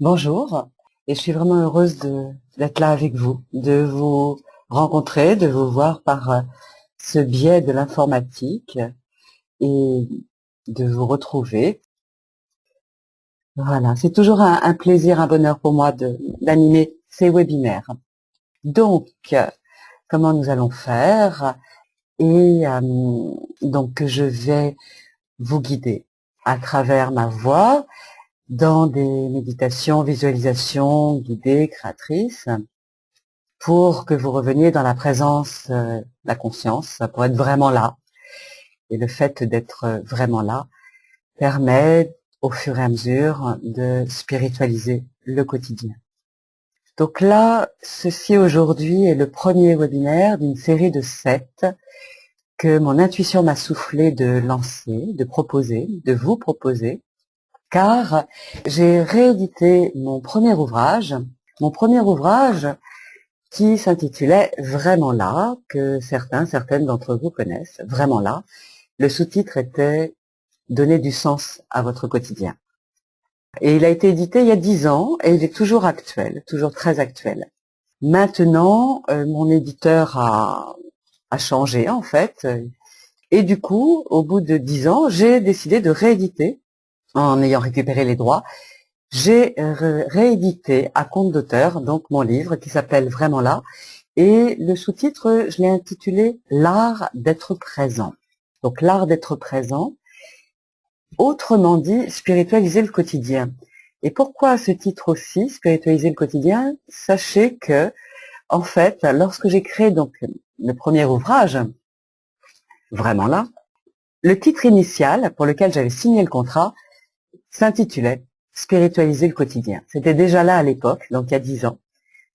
Bonjour, et je suis vraiment heureuse d'être là avec vous, de vous rencontrer, de vous voir par ce biais de l'informatique et de vous retrouver. Voilà, c'est toujours un plaisir, un bonheur pour moi d'animer ces webinaires. Donc, comment nous allons faire? Et donc, je vais vous guider à travers ma voix dans des méditations, visualisations guidées, créatrices, pour que vous reveniez dans la présence, la conscience, pour être vraiment là. Et le fait d'être vraiment là permet, au fur et à mesure, de spiritualiser le quotidien. Donc là, ceci aujourd'hui est le premier webinaire d'une série de 7 que mon intuition m'a soufflé de lancer, de proposer, de vous proposer, car j'ai réédité mon premier ouvrage qui s'intitulait Vraiment là, que certaines d'entre vous connaissent, Vraiment là. Le sous-titre était Donner du sens à votre quotidien. Et il a été édité il y a 10 ans et il est toujours actuel, toujours très actuel. Maintenant, mon éditeur a changé en fait. Et du coup, au bout de 10 ans, j'ai décidé de rééditer, en ayant récupéré les droits, j'ai réédité à compte d'auteur donc mon livre qui s'appelle Vraiment là. Et le sous-titre, je l'ai intitulé L'art d'être présent. Donc l'art d'être présent, autrement dit, spiritualiser le quotidien. Et pourquoi ce titre aussi, spiritualiser le quotidien? Sachez que, en fait, lorsque j'ai créé donc le premier ouvrage, Vraiment là, le titre initial pour lequel j'avais signé le contrat s'intitulait Spiritualiser le quotidien. C'était déjà là à l'époque, donc il y a 10 ans.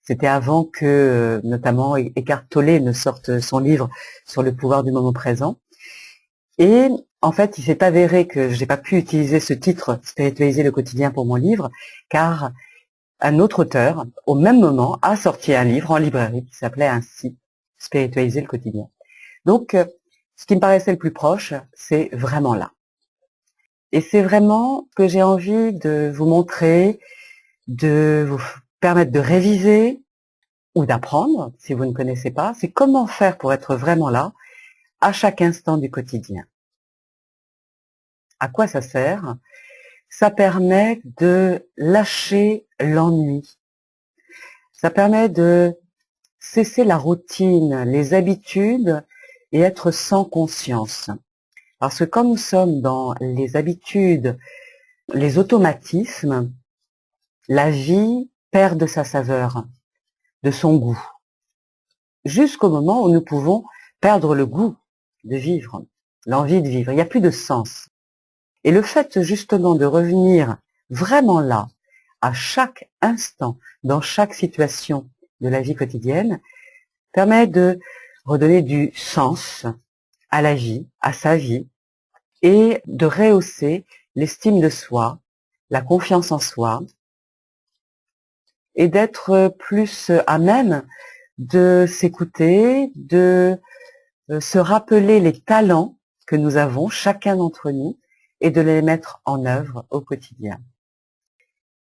C'était avant que, notamment, Eckhart Tolle ne sorte son livre sur le pouvoir du moment présent. Et en fait, il s'est avéré que j'ai pas pu utiliser ce titre, Spiritualiser le quotidien, pour mon livre, car un autre auteur, au même moment, a sorti un livre en librairie qui s'appelait ainsi, Spiritualiser le quotidien. Donc, ce qui me paraissait le plus proche, c'est Vraiment là. Et c'est vraiment que j'ai envie de vous montrer, de vous permettre de réviser, ou d'apprendre, si vous ne connaissez pas, c'est comment faire pour être vraiment là, à chaque instant du quotidien. À quoi ça sert? Ça permet de lâcher l'ennui. Ça permet de cesser la routine, les habitudes et être sans conscience. Parce que quand nous sommes dans les habitudes, les automatismes, la vie perd de sa saveur, de son goût, jusqu'au moment où nous pouvons perdre le goût de vivre, l'envie de vivre. Il n'y a plus de sens. Et le fait justement de revenir vraiment là, à chaque instant, dans chaque situation de la vie quotidienne, permet de redonner du sens à la vie, à sa vie, et de rehausser l'estime de soi, la confiance en soi, et d'être plus à même de s'écouter, de se rappeler les talents que nous avons, chacun d'entre nous, et de les mettre en œuvre au quotidien.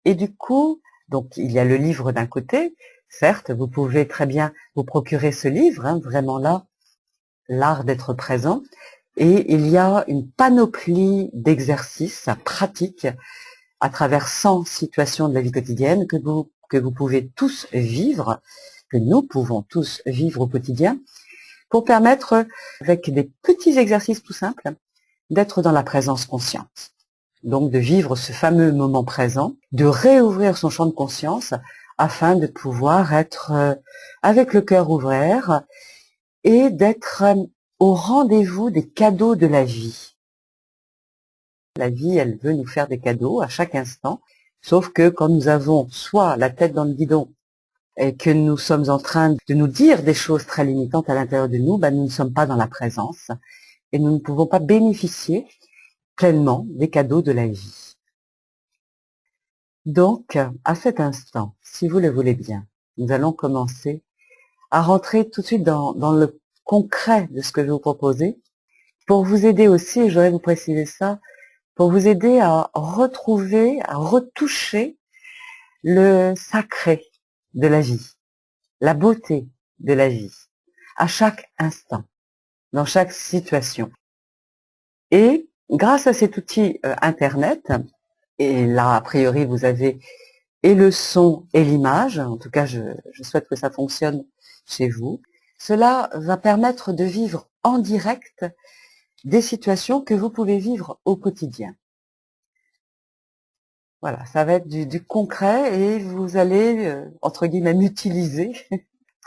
Et du coup, donc il y a le livre d'un côté, certes, vous pouvez très bien vous procurer ce livre, Vraiment là, l'art d'être présent, et il y a une panoplie d'exercices pratiques à travers 100 situations de la vie quotidienne que vous pouvez tous vivre, que nous pouvons tous vivre au quotidien, pour permettre, avec des petits exercices tout simples, d'être dans la présence consciente. Donc de vivre ce fameux moment présent, de réouvrir son champ de conscience afin de pouvoir être avec le cœur ouvert et d'être au rendez-vous des cadeaux de la vie. La vie, elle veut nous faire des cadeaux à chaque instant, sauf que quand nous avons soit la tête dans le guidon et que nous sommes en train de nous dire des choses très limitantes à l'intérieur de nous, nous ne sommes pas dans la présence et nous ne pouvons pas bénéficier pleinement des cadeaux de la vie. Donc, à cet instant, si vous le voulez bien, nous allons commencer à rentrer tout de suite dans le concret de ce que je vais vous proposer, pour vous aider aussi, et je voudrais vous préciser ça, pour vous aider à retrouver, à retoucher le sacré de la vie, la beauté de la vie, à chaque instant, dans chaque situation. Et grâce à cet outil Internet, et là, a priori, vous avez et le son et l'image, en tout cas, je souhaite que ça fonctionne chez vous, cela va permettre de vivre en direct des situations que vous pouvez vivre au quotidien. Voilà, ça va être du concret et vous allez, entre guillemets, m'utiliser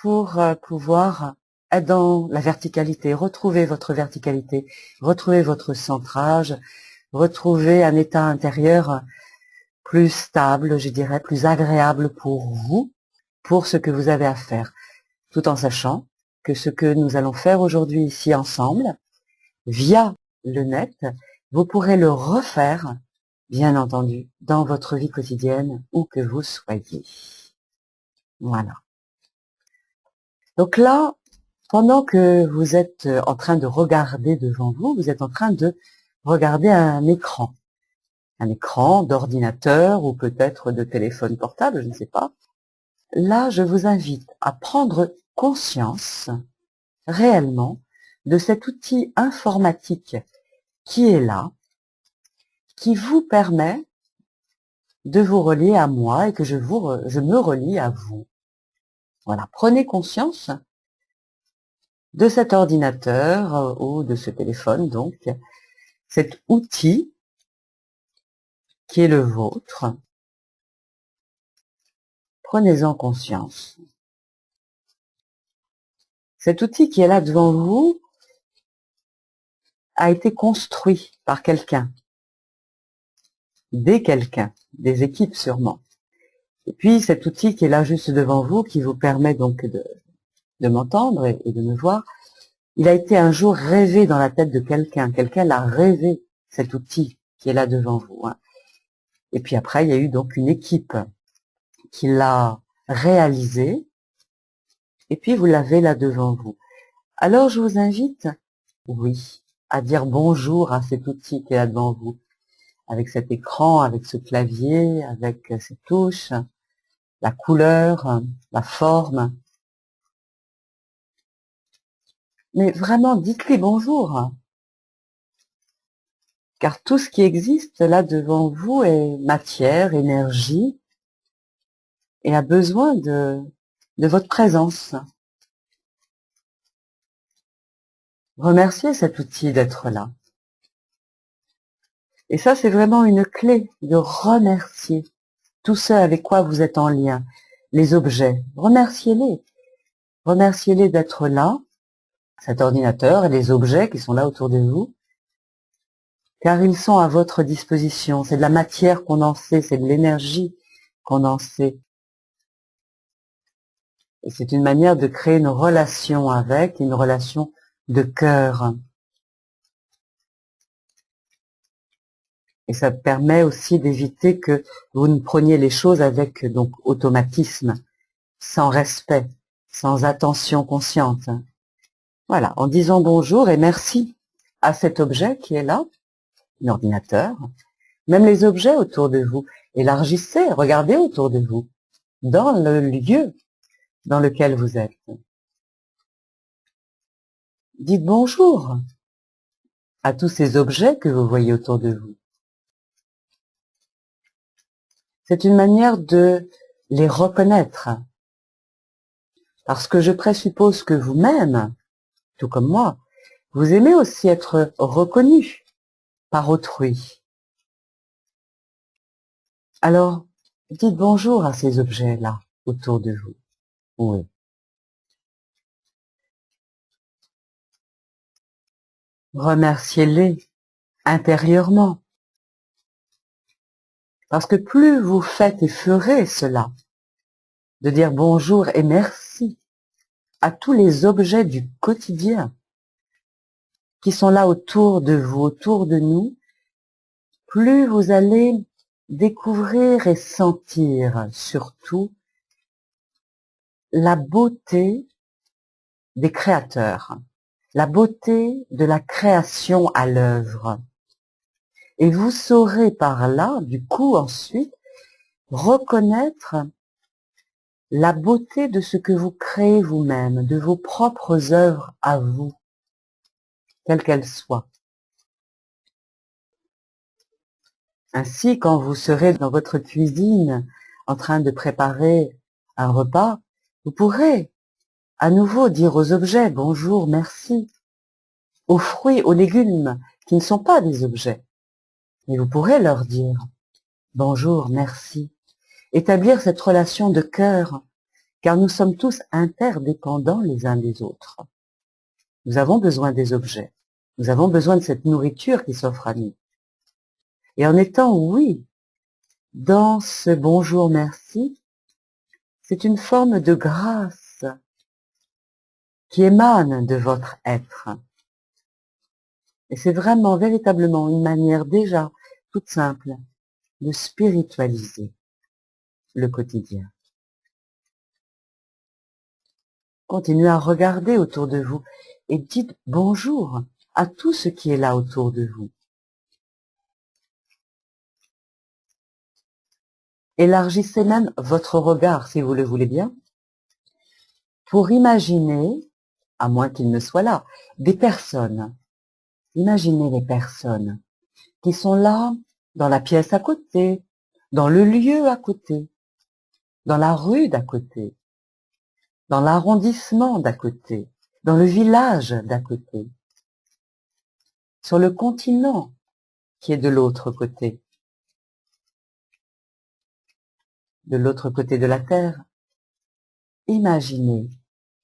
pour pouvoir être dans la verticalité, retrouver votre verticalité, retrouver votre centrage, retrouver un état intérieur plus stable, je dirais, plus agréable pour vous, pour ce que vous avez à faire, tout en sachant que ce que nous allons faire aujourd'hui ici ensemble, via le net, vous pourrez le refaire, bien entendu, dans votre vie quotidienne, où que vous soyez. Voilà. Donc là, pendant que vous êtes en train de regarder devant vous, vous êtes en train de regarder un écran d'ordinateur ou peut-être de téléphone portable, je ne sais pas. Là, je vous invite à prendre conscience réellement de cet outil informatique qui est là, qui vous permet de vous relier à moi et que je me relie à vous. Voilà, prenez conscience de cet ordinateur ou de ce téléphone, donc, cet outil qui est le vôtre. Prenez-en conscience. Cet outil qui est là devant vous a été construit par quelqu'un, des équipes sûrement. Et puis cet outil qui est là juste devant vous, qui vous permet donc de m'entendre et de me voir, il a été un jour rêvé dans la tête de quelqu'un. Quelqu'un l'a rêvé, cet outil qui est là devant vous. Et puis après, il y a eu donc une équipe qui l'a réalisé, et puis vous l'avez là devant vous. Alors je vous invite, oui, à dire bonjour à cet outil qui est là devant vous, avec cet écran, avec ce clavier, avec ces touches, la couleur, la forme. Mais vraiment, dites-lui bonjour. Car tout ce qui existe là devant vous est matière, énergie, et a besoin de votre présence. Remerciez cet outil d'être là. Et ça, c'est vraiment une clé de remercier tout ce avec quoi vous êtes en lien, les objets. Remerciez-les. Remerciez-les d'être là, cet ordinateur et les objets qui sont là autour de vous, car ils sont à votre disposition. C'est de la matière condensée, c'est de l'énergie condensée. Et c'est une manière de créer une relation avec, une relation de cœur. Et ça permet aussi d'éviter que vous ne preniez les choses avec donc automatisme, sans respect, sans attention consciente. Voilà, en disant bonjour et merci à cet objet qui est là, l'ordinateur, même les objets autour de vous. Élargissez, regardez autour de vous, dans le lieu dans lequel vous êtes. Dites bonjour à tous ces objets que vous voyez autour de vous. C'est une manière de les reconnaître. Parce que je présuppose que vous-même, tout comme moi, vous aimez aussi être reconnu par autrui. Alors, dites bonjour à ces objets-là autour de vous. Oui. Remerciez-les intérieurement. Parce que plus vous faites et ferez cela, de dire bonjour et merci à tous les objets du quotidien qui sont là autour de vous, autour de nous, plus vous allez découvrir et sentir surtout la beauté des créateurs, la beauté de la création à l'œuvre. Et vous saurez par là, du coup ensuite, reconnaître la beauté de ce que vous créez vous-même, de vos propres œuvres à vous, quelles qu'elles soient. Ainsi, quand vous serez dans votre cuisine en train de préparer un repas, vous pourrez à nouveau dire aux objets bonjour, merci, aux fruits, aux légumes qui ne sont pas des objets. Mais vous pourrez leur dire bonjour, merci, établir cette relation de cœur, car nous sommes tous interdépendants les uns des autres. Nous avons besoin des objets, nous avons besoin de cette nourriture qui s'offre à nous. Et en étant, oui, dans ce bonjour, merci, c'est une forme de grâce qui émane de votre être. Et c'est vraiment, véritablement une manière déjà toute simple de spiritualiser le quotidien. Continuez à regarder autour de vous et dites bonjour à tout ce qui est là autour de vous. Élargissez même votre regard, si vous le voulez bien, pour imaginer, à moins qu'il ne soit là, des personnes. Imaginez les personnes qui sont là, dans la pièce à côté, dans le lieu à côté, dans la rue d'à côté, dans l'arrondissement d'à côté, dans le village d'à côté, sur le continent qui est de l'autre côté de la Terre. Imaginez,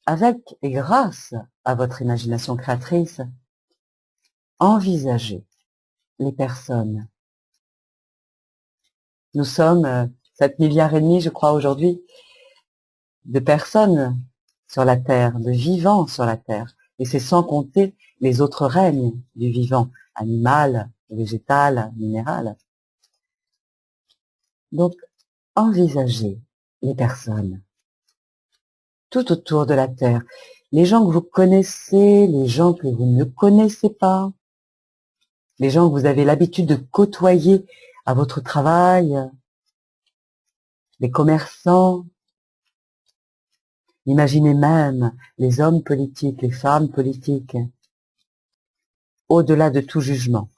avec et grâce à votre imagination créatrice, envisagez les personnes. Nous sommes 7 milliards et demi, je crois, aujourd'hui, de personnes sur la Terre, de vivants sur la Terre. Et c'est sans compter les autres règnes du vivant, animal, végétal, minéral. Donc, envisagez les personnes tout autour de la Terre. Les gens que vous connaissez, les gens que vous ne connaissez pas, les gens que vous avez l'habitude de côtoyer à votre travail, les commerçants. Imaginez même les hommes politiques, les femmes politiques, au-delà de tout jugement.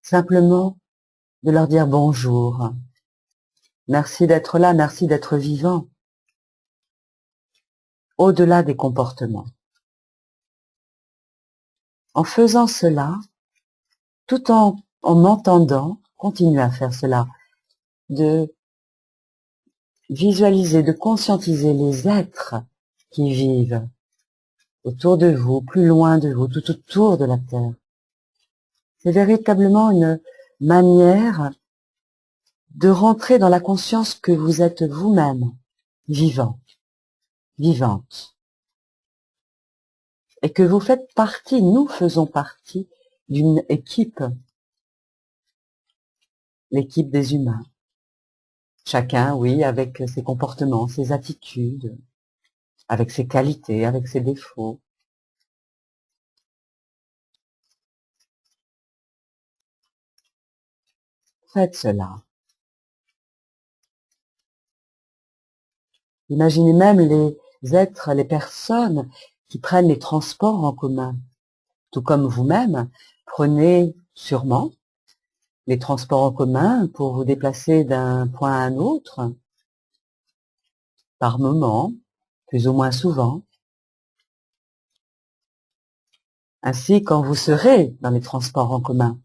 Simplement de leur dire bonjour. Merci d'être là, merci d'être vivant. Au-delà des comportements. En faisant cela, tout en m'entendant, continuez à faire cela, de visualiser, de conscientiser les êtres qui vivent autour de vous, plus loin de vous, tout autour de la Terre. C'est véritablement une manière de rentrer dans la conscience que vous êtes vous-même vivant, vivante, et que vous faites partie, nous faisons partie d'une équipe, l'équipe des humains. Chacun, oui, avec ses comportements, ses attitudes, avec ses qualités, avec ses défauts. Faites cela. Imaginez même les êtres, les personnes qui prennent les transports en commun. Tout comme vous-même, prenez sûrement les transports en commun pour vous déplacer d'un point à un autre, par moment, plus ou moins souvent. Ainsi, quand vous serez dans les transports en commun,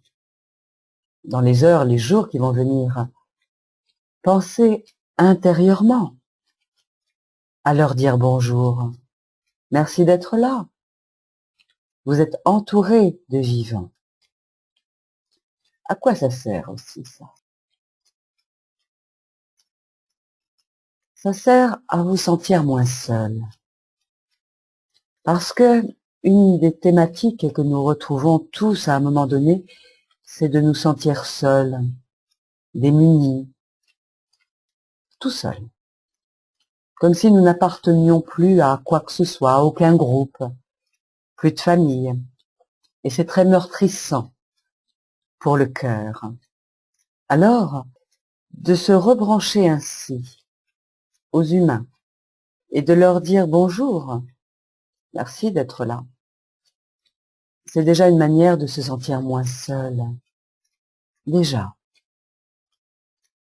dans les heures, les jours qui vont venir, pensez intérieurement à leur dire bonjour. Merci d'être là. Vous êtes entouré de vivants. À quoi ça sert aussi, ça? Ça sert à vous sentir moins seul. Parce que une des thématiques que nous retrouvons tous à un moment donné, c'est de nous sentir seuls, démunis, tout seuls. Comme si nous n'appartenions plus à quoi que ce soit, à aucun groupe, plus de famille. Et c'est très meurtrissant pour le cœur. Alors, de se rebrancher ainsi aux humains et de leur dire bonjour, merci d'être là. C'est déjà une manière de se sentir moins seul. Déjà,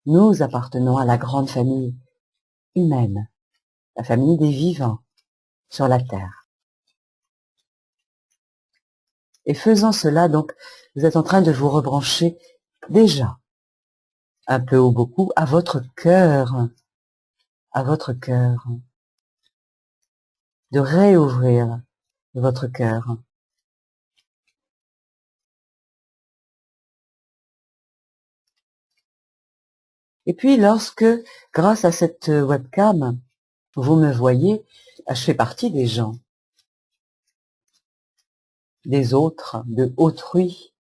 nous appartenons à la grande famille humaine, la famille des vivants sur la terre. Et faisant cela, donc, vous êtes en train de vous rebrancher déjà, un peu ou beaucoup, à votre cœur, de réouvrir votre cœur. Et puis lorsque, grâce à cette webcam, vous me voyez, je fais partie des gens, des autres, de autrui.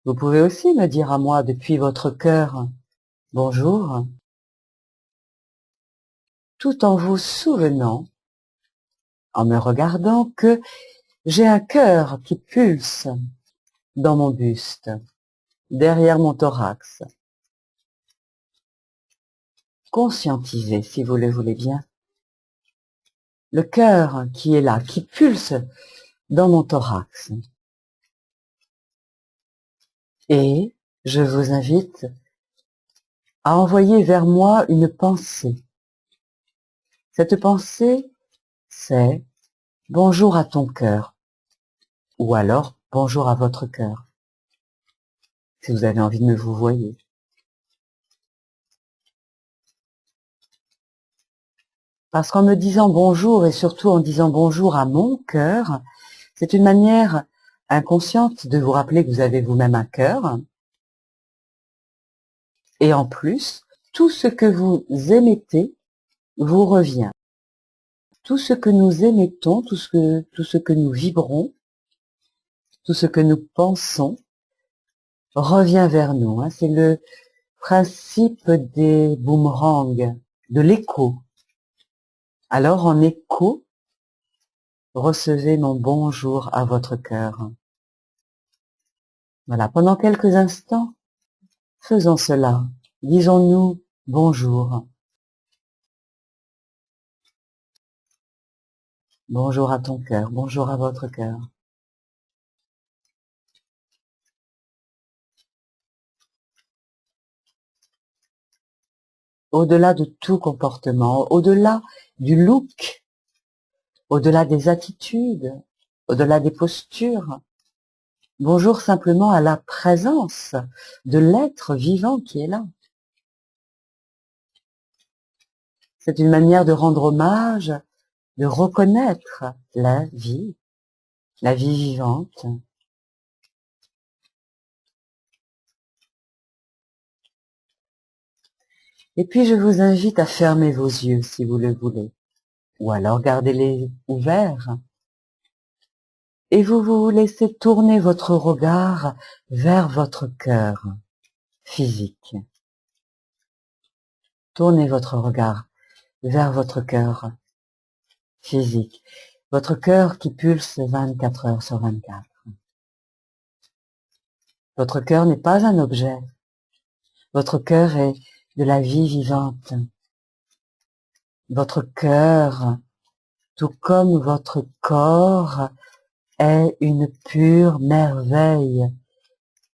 Vous pouvez aussi me dire à moi depuis votre cœur, bonjour, tout en vous souvenant, en me regardant, que j'ai un cœur qui pulse dans mon buste, derrière mon thorax. Conscientisez, si vous le voulez bien, le cœur qui est là, qui pulse dans mon thorax. Et je vous invite à envoyer vers moi une pensée. Cette pensée, c'est bonjour à ton cœur, ou alors bonjour à votre cœur, si vous avez envie de me vous voyer. Parce qu'en me disant bonjour, et surtout en disant bonjour à mon cœur, c'est une manière inconsciente de vous rappeler que vous avez vous-même un cœur. Et en plus, tout ce que vous émettez vous revient. Tout ce que nous émettons, tout ce que nous vibrons, tout ce que nous pensons, revient vers nous. C'est le principe des boomerangs, de l'écho. Alors en écho, recevez mon bonjour à votre cœur. Voilà, pendant quelques instants, faisons cela. Disons-nous bonjour. Bonjour à ton cœur, bonjour à votre cœur. Au-delà de tout comportement, au-delà du look, au-delà des attitudes, au-delà des postures. Bonjour simplement à la présence de l'être vivant qui est là. C'est une manière de rendre hommage, de reconnaître la vie vivante. Et puis je vous invite à fermer vos yeux si vous le voulez, ou alors gardez-les ouverts. Et vous vous laissez tourner votre regard vers votre cœur physique. Tournez votre regard vers votre cœur physique. Votre cœur qui pulse 24 heures sur 24. Votre cœur n'est pas un objet. Votre cœur est de la vie vivante. Votre cœur, tout comme votre corps, est une pure merveille,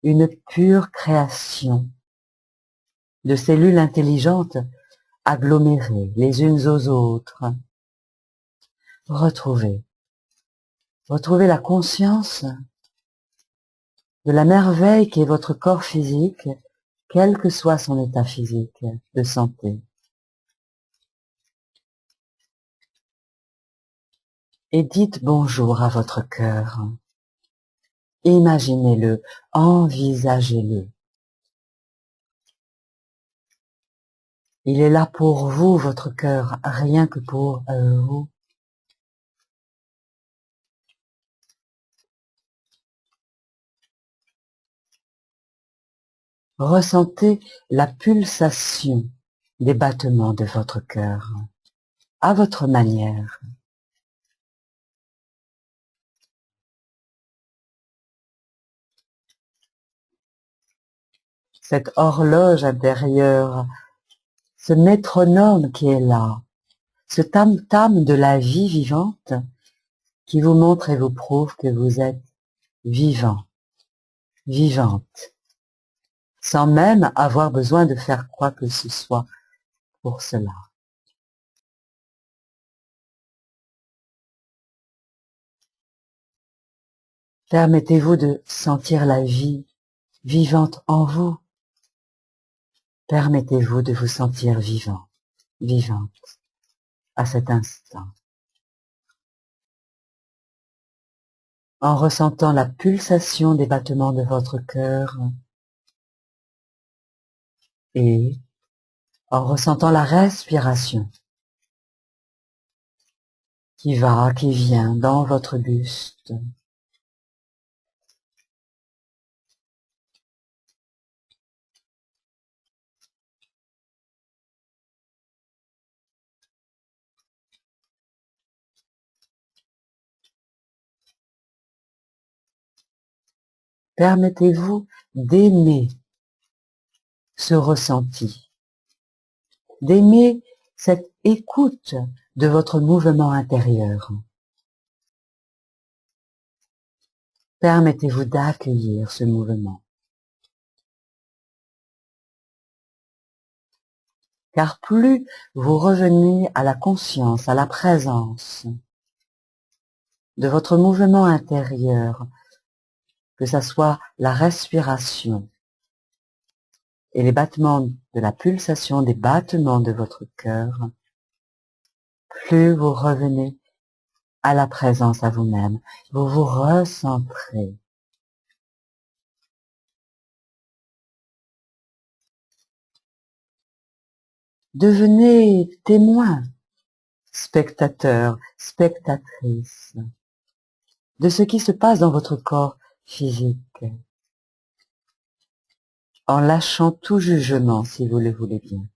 une pure création de cellules intelligentes agglomérées les unes aux autres. Retrouvez la conscience de la merveille qui est votre corps physique, quel que soit son état physique de santé. Et dites bonjour à votre cœur. Imaginez-le, envisagez-le. Il est là pour vous, votre cœur, rien que pour vous. Ressentez la pulsation des battements de votre cœur, à votre manière. cette horloge intérieure, ce métronome qui est là, ce tam-tam de la vie vivante qui vous montre et vous prouve que vous êtes vivant, vivante, sans même avoir besoin de faire quoi que ce soit pour cela. Permettez-vous de sentir la vie vivante en vous. Permettez-vous de vous sentir vivant, vivante, à cet instant. En ressentant la pulsation des battements de votre cœur et en ressentant la respiration qui va, qui vient dans votre buste. Permettez-vous d'aimer ce ressenti, d'aimer cette écoute de votre mouvement intérieur. Permettez-vous d'accueillir ce mouvement. Car plus vous revenez à la conscience, à la présence de votre mouvement intérieur, que ça soit la respiration et les battements de la pulsation des battements de votre cœur, plus vous revenez à la présence à vous-même, vous vous recentrez. Devenez témoin, spectateur, spectatrice de ce qui se passe dans votre corps physique, en lâchant tout jugement si vous le voulez bien.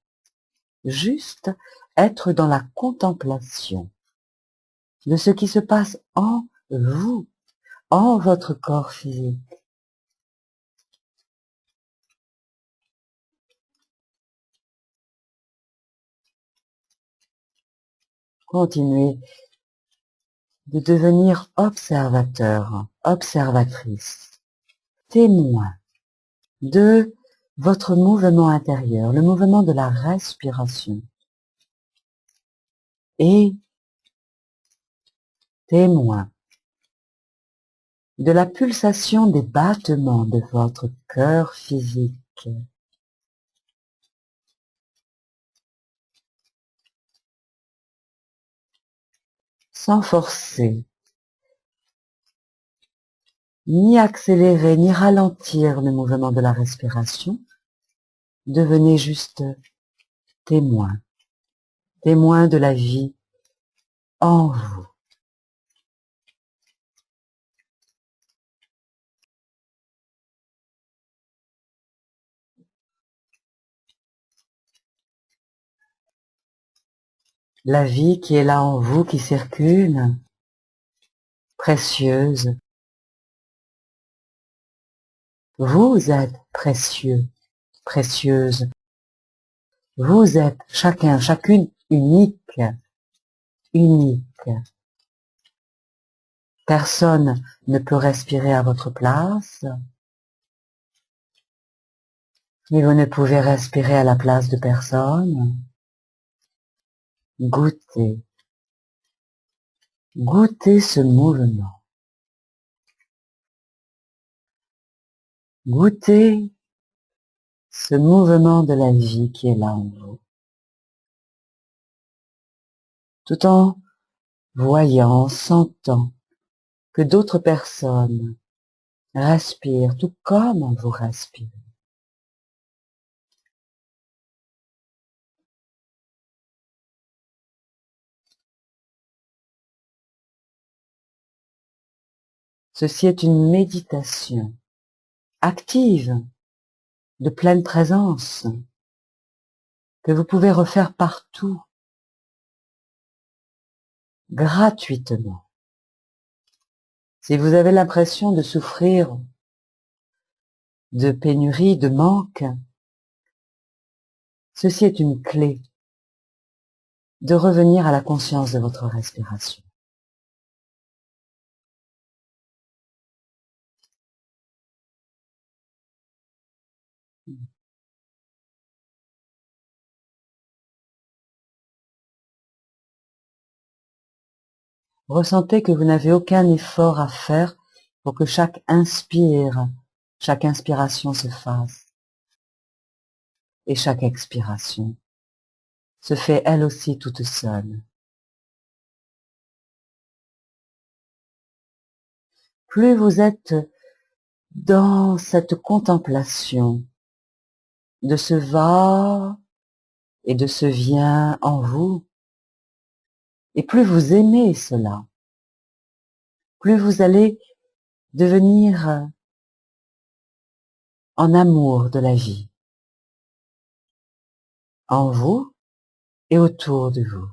Juste être dans la contemplation de ce qui se passe en vous, en votre corps physique. Continuez de devenir observateur, observatrice, témoin de votre mouvement intérieur, le mouvement de la respiration, et témoin de la pulsation des battements de votre cœur physique. Sans forcer, ni accélérer, ni ralentir le mouvement de la respiration, devenez juste témoin, témoin de la vie en vous. La vie qui est là en vous, qui circule, précieuse. Vous êtes précieux, précieuse. Vous êtes chacun, chacune unique, unique. Personne ne peut respirer à votre place, et vous ne pouvez respirer à la place de personne. Goûtez, goûtez ce mouvement. Goûtez ce mouvement de la vie qui est là en vous. Tout en voyant, sentant que d'autres personnes respirent tout comme vous respirez. Ceci est une méditation active, de pleine présence, que vous pouvez refaire partout, gratuitement. Si vous avez l'impression de souffrir de pénurie, de manque. Ceci est une clé de revenir à la conscience de votre respiration. Ressentez que vous n'avez aucun effort à faire pour que chaque inspiration se fasse. Et chaque expiration se fait elle aussi toute seule. Plus vous êtes dans cette contemplation de ce va et de ce vient en vous, et plus vous aimez cela, plus vous allez devenir en amour de la vie, en vous et autour de vous.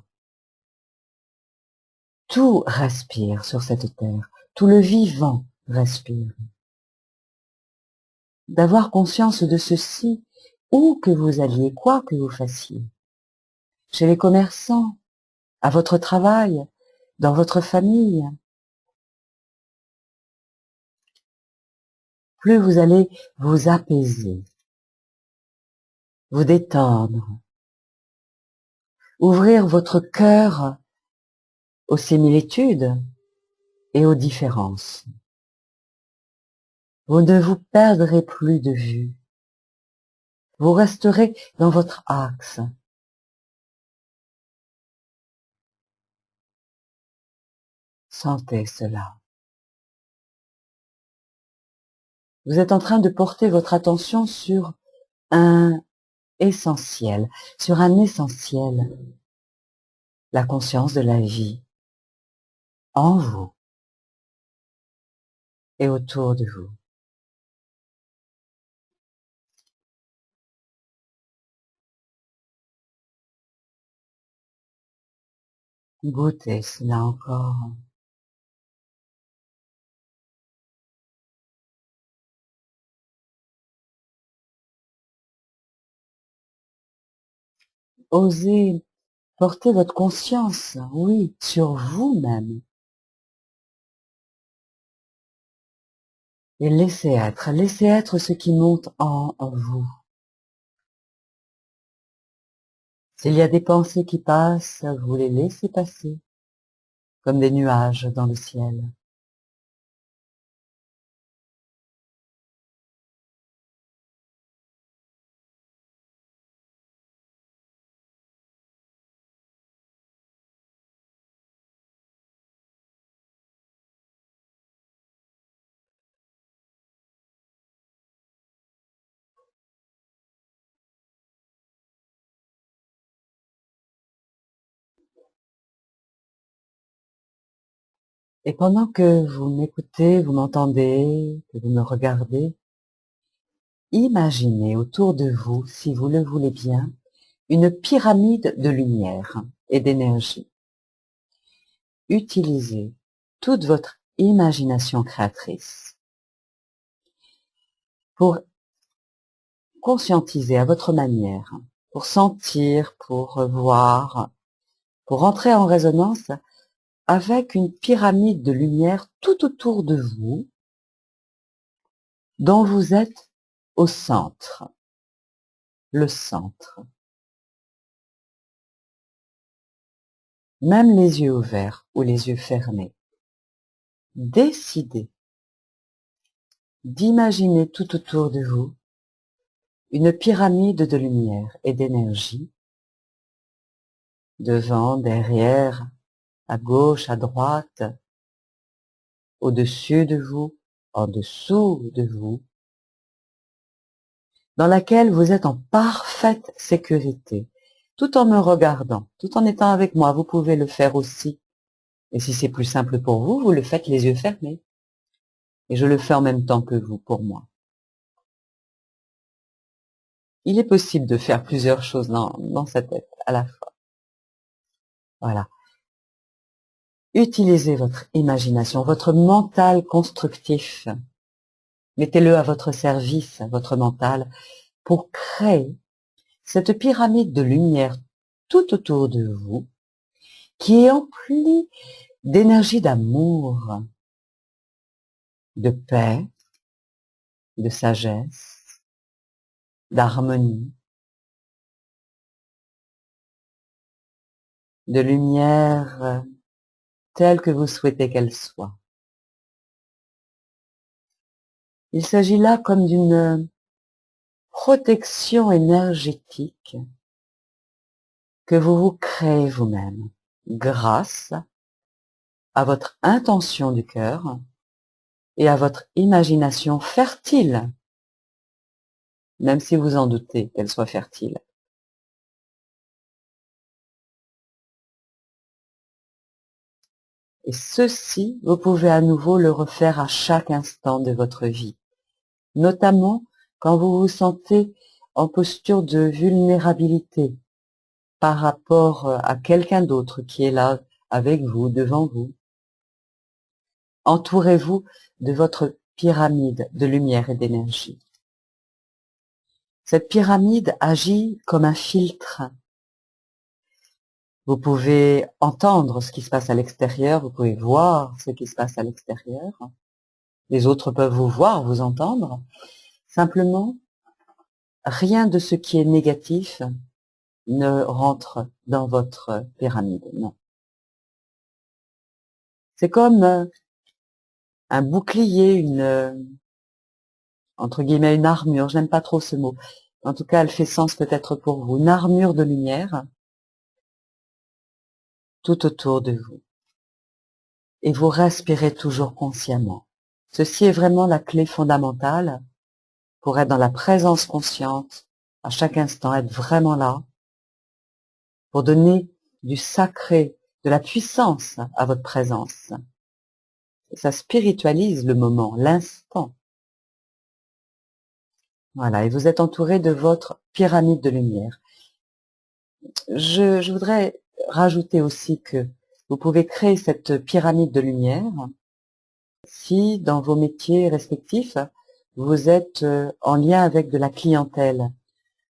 Tout respire sur cette terre, tout le vivant respire. D'avoir conscience de ceci, où que vous alliez, quoi que vous fassiez, chez les commerçants, à votre travail, dans votre famille, plus vous allez vous apaiser, vous détendre, ouvrir votre cœur aux similitudes et aux différences. Vous ne vous perdrez plus de vue. Vous resterez dans votre axe. Sentez cela. Vous êtes en train de porter votre attention sur un essentiel, la conscience de la vie, en vous et autour de vous. Goûtez cela encore. Osez porter votre conscience, oui, sur vous-même. Et laissez être ce qui monte en vous. S'il y a des pensées qui passent, vous les laissez passer, comme des nuages dans le ciel. Et pendant que vous m'écoutez, vous m'entendez, que vous me regardez, imaginez autour de vous, si vous le voulez bien, une pyramide de lumière et d'énergie. Utilisez toute votre imagination créatrice pour conscientiser à votre manière, pour sentir, pour voir, pour entrer en résonance avec une pyramide de lumière tout autour de vous, dont vous êtes au centre, le centre. Même les yeux ouverts ou les yeux fermés. Décidez d'imaginer tout autour de vous une pyramide de lumière et d'énergie, devant, derrière, à gauche, à droite, au-dessus de vous, en dessous de vous, dans laquelle vous êtes en parfaite sécurité, tout en me regardant, tout en étant avec moi. Vous pouvez le faire aussi. Et si c'est plus simple pour vous, vous le faites les yeux fermés. Et je le fais en même temps que vous, pour moi. Il est possible de faire plusieurs choses dans sa tête à la fois. Voilà. Utilisez votre imagination, votre mental constructif Mettez-le à votre service, votre mental, pour créer cette pyramide de lumière tout autour de vous, qui est emplie d'énergie d'amour, de paix, de sagesse, d'harmonie, de lumière telle que vous souhaitez qu'elle soit. Il s'agit là comme d'une protection énergétique que vous vous créez vous-même grâce à votre intention du cœur et à votre imagination fertile, même si vous en doutez qu'elle soit fertile. Et ceci, vous pouvez à nouveau le refaire à chaque instant de votre vie, notamment quand vous vous sentez en posture de vulnérabilité par rapport à quelqu'un d'autre qui est là avec vous, devant vous. Entourez-vous de votre pyramide de lumière et d'énergie. Cette pyramide agit comme un filtre. Vous pouvez entendre ce qui se passe à l'extérieur, vous pouvez voir ce qui se passe à l'extérieur. Les autres peuvent vous voir, vous entendre. Simplement, rien de ce qui est négatif ne rentre dans votre pyramide, non. C'est comme un bouclier, entre guillemets, une armure. Je n'aime pas trop ce mot. En tout cas, elle fait sens peut-être pour vous. Une armure de lumière tout autour de vous. Et vous respirez toujours consciemment. Ceci est vraiment la clé fondamentale pour être dans la présence consciente, à chaque instant, être vraiment là, pour donner du sacré, de la puissance à votre présence. Et ça spiritualise le moment, l'instant. Voilà, et vous êtes entouré de votre pyramide de lumière. Je voudrais rajouter aussi que vous pouvez créer cette pyramide de lumière si, dans vos métiers respectifs, vous êtes en lien avec de la clientèle,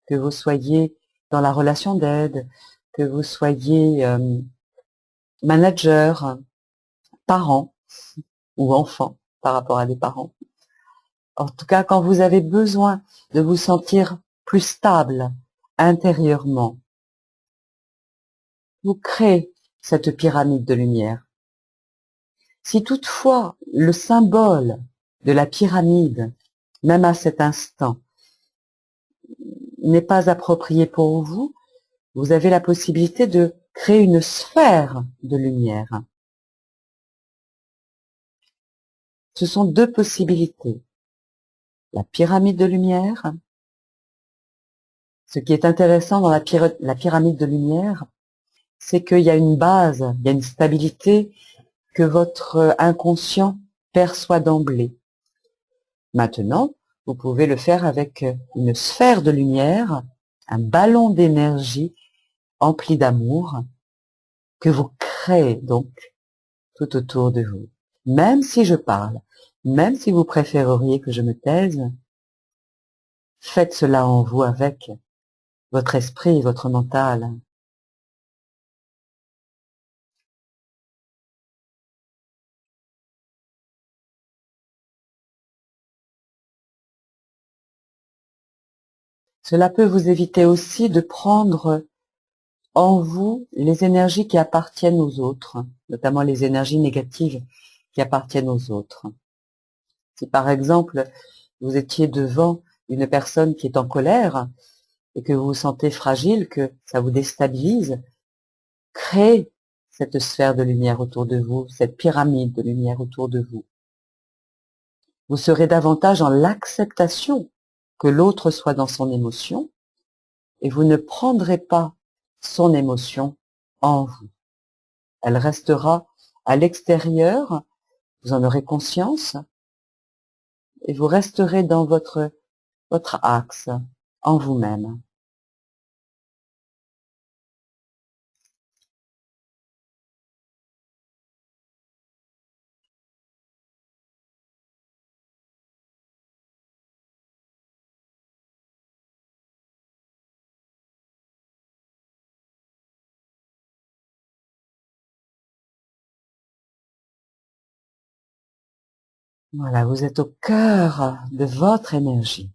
que vous soyez dans la relation d'aide, que vous soyez manager, parent ou enfant par rapport à des parents. En tout cas, quand vous avez besoin de vous sentir plus stable intérieurement, vous créez cette pyramide de lumière. Si toutefois le symbole de la pyramide, même à cet instant, n'est pas approprié pour vous, vous avez la possibilité de créer une sphère de lumière. Ce sont deux possibilités. La pyramide de lumière. Ce qui est intéressant dans la pyramide de lumière, c'est qu'il y a une base, il y a une stabilité que votre inconscient perçoit d'emblée. Maintenant, vous pouvez le faire avec une sphère de lumière, un ballon d'énergie empli d'amour que vous créez donc tout autour de vous. Même si je parle, même si vous préféreriez que je me taise, faites cela en vous avec votre esprit, votre mental. Cela peut vous éviter aussi de prendre en vous les énergies qui appartiennent aux autres, notamment les énergies négatives qui appartiennent aux autres. Si par exemple, vous étiez devant une personne qui est en colère et que vous vous sentez fragile, que ça vous déstabilise, créez cette sphère de lumière autour de vous, cette pyramide de lumière autour de vous. Vous serez davantage en l'acceptation que l'autre soit dans son émotion et vous ne prendrez pas son émotion en vous. Elle restera à l'extérieur, vous en aurez conscience et vous resterez dans votre axe, en vous-même. Voilà, vous êtes au cœur de votre énergie.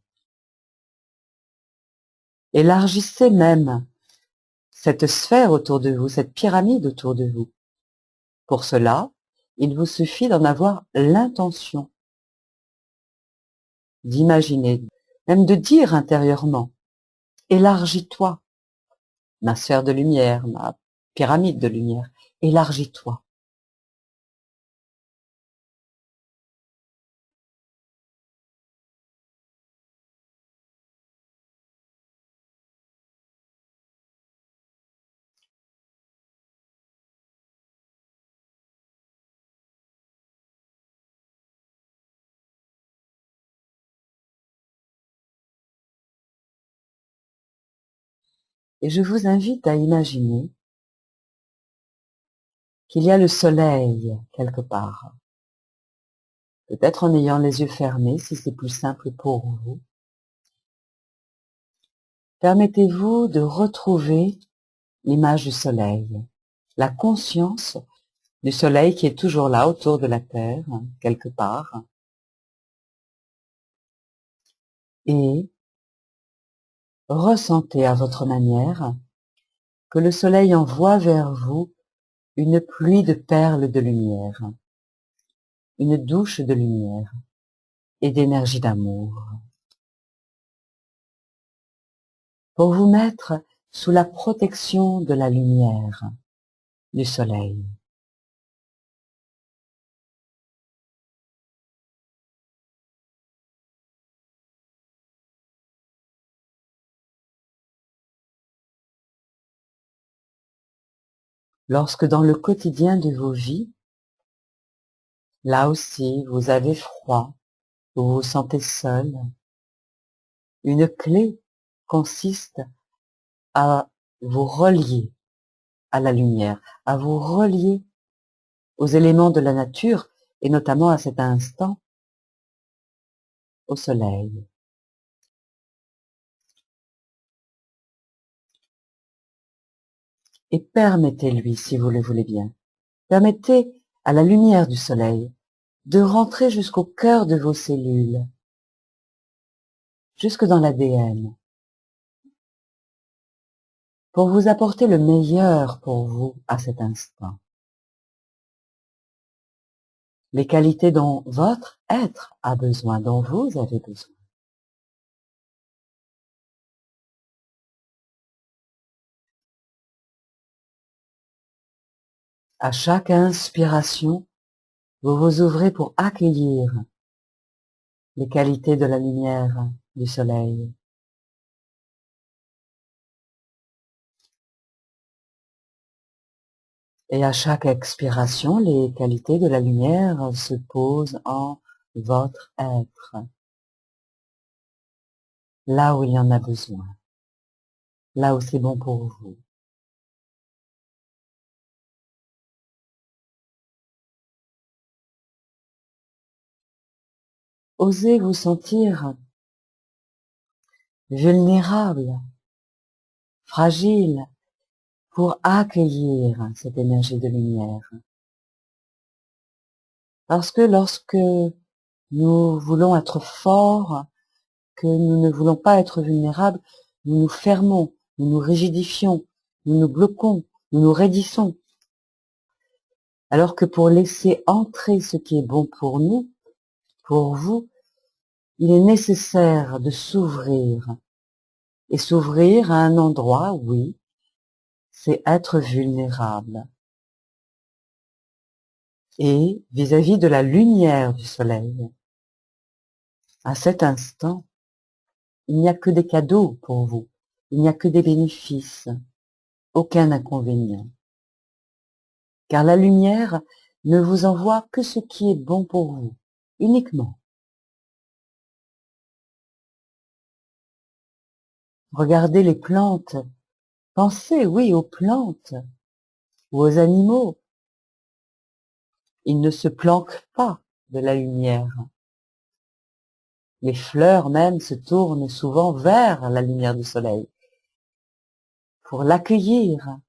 Élargissez même cette sphère autour de vous, cette pyramide autour de vous. Pour cela, il vous suffit d'en avoir l'intention, d'imaginer, même de dire intérieurement, élargis-toi, ma sphère de lumière, ma pyramide de lumière, élargis-toi. Et je vous invite à imaginer qu'il y a le soleil quelque part. Peut-être en ayant les yeux fermés, si c'est plus simple pour vous. Permettez-vous de retrouver l'image du soleil, la conscience du soleil qui est toujours là autour de la Terre, quelque part. Et ressentez à votre manière que le soleil envoie vers vous une pluie de perles de lumière, une douche de lumière et d'énergie d'amour, pour vous mettre sous la protection de la lumière du soleil. Lorsque dans le quotidien de vos vies, là aussi vous avez froid, vous vous sentez seul, une clé consiste à vous relier à la lumière, à vous relier aux éléments de la nature et notamment à cet instant au soleil. Et permettez-lui, si vous le voulez bien, permettez à la lumière du soleil de rentrer jusqu'au cœur de vos cellules, jusque dans l'ADN, pour vous apporter le meilleur pour vous à cet instant. Les qualités dont votre être a besoin, dont vous avez besoin. À chaque inspiration, vous vous ouvrez pour accueillir les qualités de la lumière du soleil. Et à chaque expiration, les qualités de la lumière se posent en votre être, là où il y en a besoin, là où c'est bon pour vous. Osez vous sentir vulnérable, fragile, pour accueillir cette énergie de lumière. Parce que lorsque nous voulons être forts, que nous ne voulons pas être vulnérables, nous nous fermons, nous nous rigidifions, nous nous bloquons, nous nous raidissons. Alors que pour laisser entrer ce qui est bon pour nous, pour vous, il est nécessaire de s'ouvrir. Et s'ouvrir à un endroit, oui, c'est être vulnérable. Et vis-à-vis de la lumière du soleil, à cet instant, il n'y a que des cadeaux pour vous. Il n'y a que des bénéfices, aucun inconvénient. Car la lumière ne vous envoie que ce qui est bon pour vous, uniquement. Regardez les plantes, pensez, oui, aux plantes ou aux animaux. Ils ne se planquent pas de la lumière. Les fleurs même se tournent souvent vers la lumière du soleil pour l'accueillir.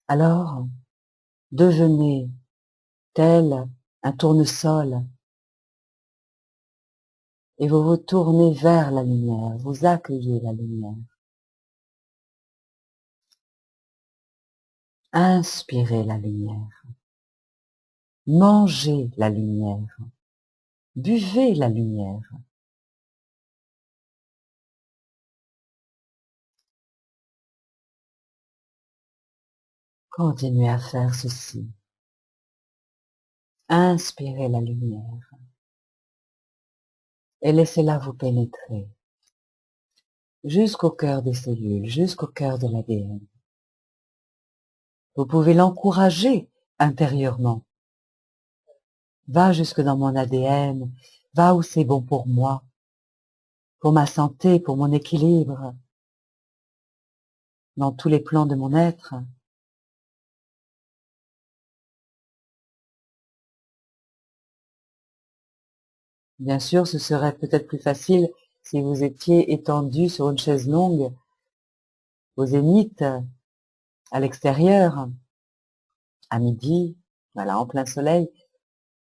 Alors, devenez tel un tournesol, et vous vous tournez vers la lumière, vous accueillez la lumière. Inspirez la lumière, mangez la lumière, buvez la lumière. Continuez à faire ceci. Inspirez la lumière et laissez-la vous pénétrer jusqu'au cœur des cellules, jusqu'au cœur de l'ADN. Vous pouvez l'encourager intérieurement. Va jusque dans mon ADN, va où c'est bon pour moi, pour ma santé, pour mon équilibre, dans tous les plans de mon être. Bien sûr, ce serait peut-être plus facile si vous étiez étendu sur une chaise longue, au zénith, à l'extérieur, à midi, voilà, en plein soleil.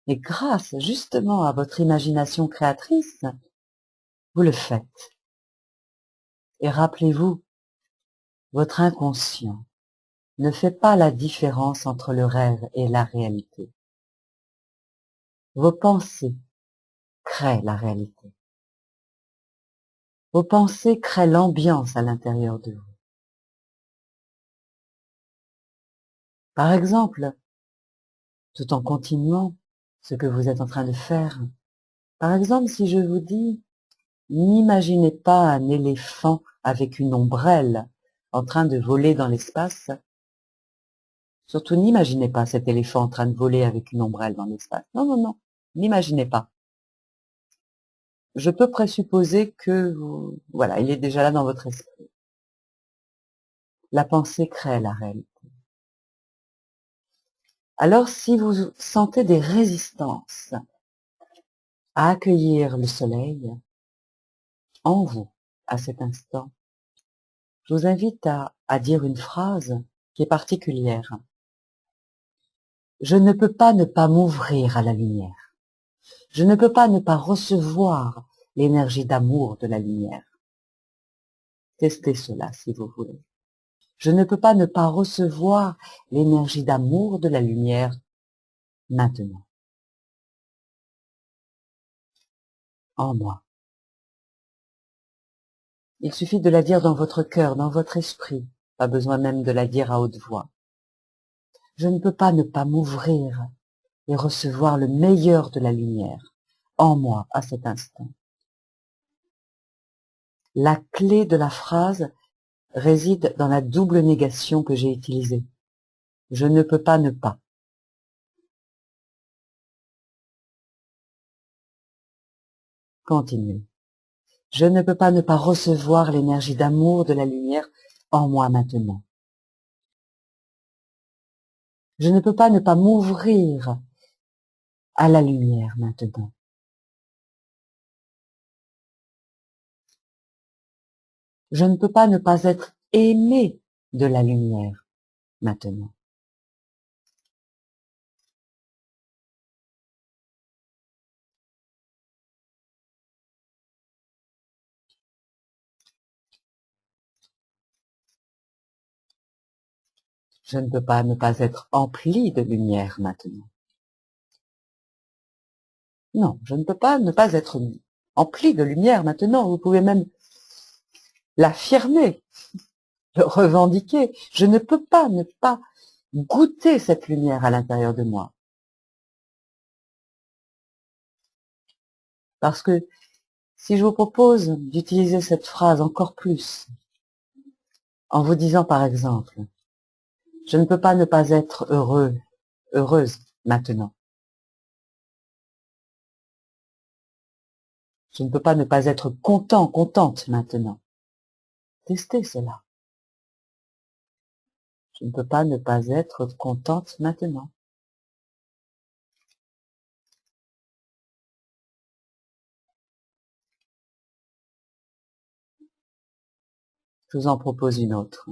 Et grâce justement à votre imagination créatrice, vous le faites. Et rappelez-vous, votre inconscient ne fait pas la différence entre le rêve et la réalité. Vos pensées créent la réalité. Vos pensées créent l'ambiance à l'intérieur de vous. Par exemple, tout en continuant ce que vous êtes en train de faire, par exemple, si je vous dis, n'imaginez pas un éléphant avec une ombrelle en train de voler dans l'espace. Surtout, n'imaginez pas cet éléphant en train de voler avec une ombrelle dans l'espace. Non, non, non, n'imaginez pas. Je peux présupposer que voilà, il est déjà là dans votre esprit. La pensée crée la réalité. Alors, si vous sentez des résistances à accueillir le soleil en vous à cet instant, je vous invite à dire une phrase qui est particulière. Je ne peux pas ne pas m'ouvrir à la lumière. Je ne peux pas ne pas recevoir l'énergie d'amour de la lumière. Testez cela si vous voulez. Je ne peux pas ne pas recevoir l'énergie d'amour de la lumière maintenant, en moi. Il suffit de la dire dans votre cœur, dans votre esprit. Pas besoin même de la dire à haute voix. Je ne peux pas ne pas m'ouvrir et recevoir le meilleur de la lumière en moi à cet instant. La clé de la phrase réside dans la double négation que j'ai utilisée. Je ne peux pas ne pas. Continuez. Je ne peux pas ne pas recevoir l'énergie d'amour de la lumière en moi maintenant. Je ne peux pas ne pas m'ouvrir à la lumière maintenant. Je ne peux pas ne pas être aimé de la lumière maintenant. Je ne peux pas ne pas être empli de lumière maintenant. Non, je ne peux pas ne pas être empli de lumière maintenant. Vous pouvez même l'affirmer, le revendiquer. Je ne peux pas ne pas goûter cette lumière à l'intérieur de moi. Parce que si je vous propose d'utiliser cette phrase encore plus, en vous disant par exemple, je ne peux pas ne pas être heureux, heureuse maintenant. Je ne peux pas ne pas être content, contente maintenant. Testez cela. Je ne peux pas ne pas être contente maintenant. Je vous en propose une autre.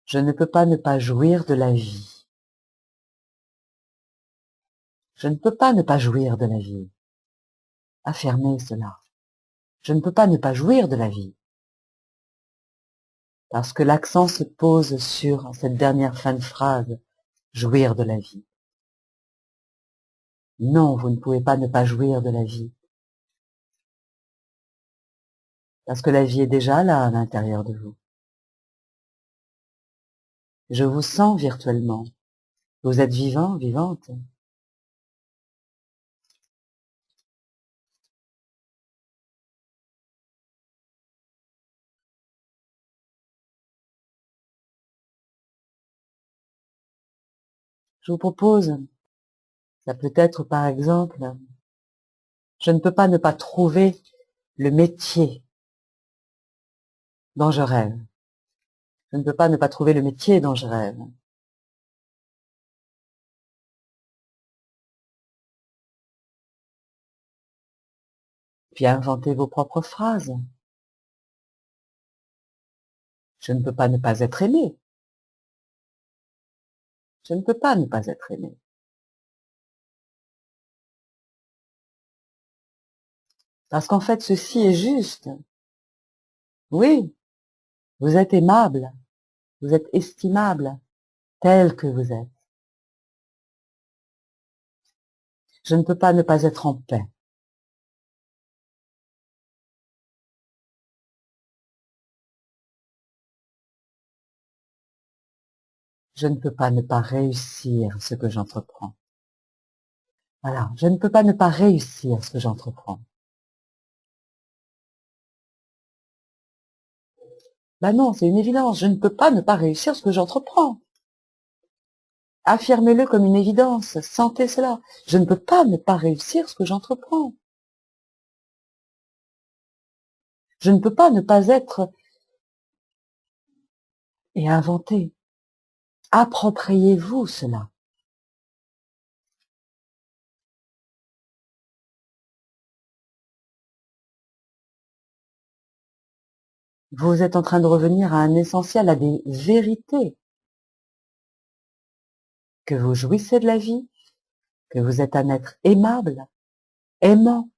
Je ne peux pas ne pas jouir de la vie. Je ne peux pas ne pas jouir de la vie. Affirmez cela. Je ne peux pas ne pas jouir de la vie. Parce que l'accent se pose sur cette dernière fin de phrase, jouir de la vie. Non, vous ne pouvez pas ne pas jouir de la vie. Parce que la vie est déjà là à l'intérieur de vous. Je vous sens virtuellement. Vous êtes vivant, vivante. Je vous propose, ça peut être par exemple, je ne peux pas ne pas trouver le métier dont je rêve. Je ne peux pas ne pas trouver le métier dont je rêve. Puis inventez vos propres phrases. Je ne peux pas ne pas être aimé. Je ne peux pas ne pas être aimé. Parce qu'en fait, ceci est juste. Oui, vous êtes aimable, vous êtes estimable, tel que vous êtes. Je ne peux pas ne pas être en paix. Je ne peux pas ne pas réussir ce que j'entreprends. Voilà, je ne peux pas ne pas réussir ce que j'entreprends. Ben non, c'est une évidence, je ne peux pas ne pas réussir ce que j'entreprends. Affirmez-le comme une évidence, sentez cela. Je ne peux pas ne pas réussir ce que j'entreprends. Je ne peux pas ne pas être et inventer. Appropriez-vous cela. Vous êtes en train de revenir à un essentiel, à des vérités. Que vous jouissez de la vie, que vous êtes un être aimable, aimant,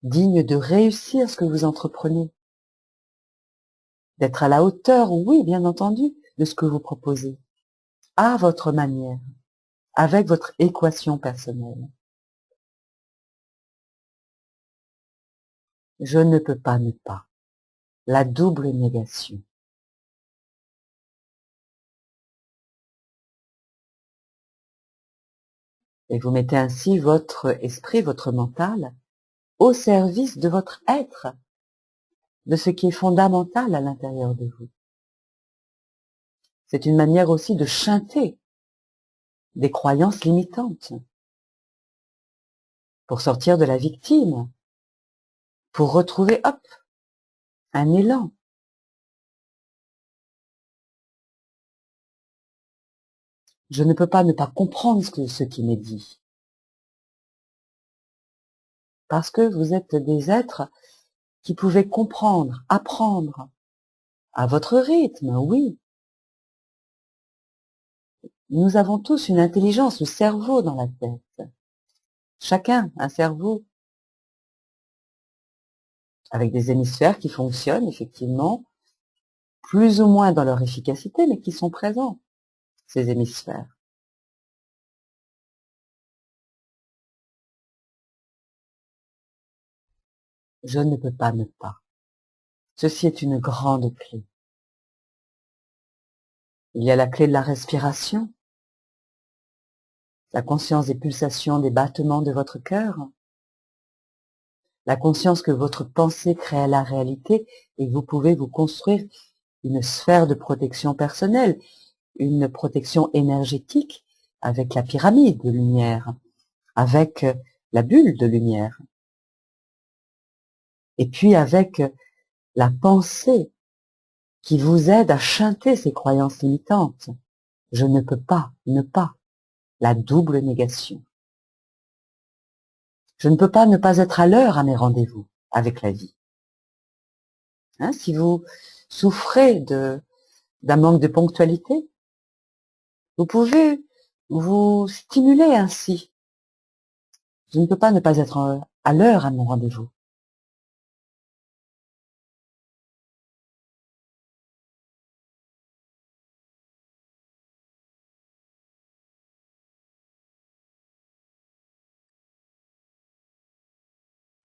digne de réussir ce que vous entreprenez. D'être à la hauteur, oui, bien entendu, de ce que vous proposez. À votre manière, avec votre équation personnelle. Je ne peux pas ne pas. La double négation. Et vous mettez ainsi votre esprit, votre mental, au service de votre être, de ce qui est fondamental à l'intérieur de vous. C'est une manière aussi de chanter des croyances limitantes, pour sortir de la victime, pour retrouver, hop, un élan. Je ne peux pas ne pas comprendre ce qui m'est dit. Parce que vous êtes des êtres qui pouvaient comprendre, apprendre, à votre rythme, oui. Nous avons tous une intelligence, le cerveau dans la tête. Chacun un cerveau avec des hémisphères qui fonctionnent effectivement, plus ou moins dans leur efficacité, mais qui sont présents, ces hémisphères. Je ne peux pas ne pas. Ceci est une grande clé. Il y a la clé de la respiration, la conscience des pulsations, des battements de votre cœur, la conscience que votre pensée crée la réalité et que vous pouvez vous construire une sphère de protection personnelle, une protection énergétique avec la pyramide de lumière, avec la bulle de lumière, et puis avec la pensée qui vous aide à chanter ces croyances limitantes. Je ne peux pas, ne pas, la double négation. Je ne peux pas ne pas être à l'heure à mes rendez-vous avec la vie. Hein, si vous souffrez d'un manque de ponctualité, vous pouvez Vous stimulez ainsi. Je ne peux pas ne pas être à l'heure à mon rendez-vous.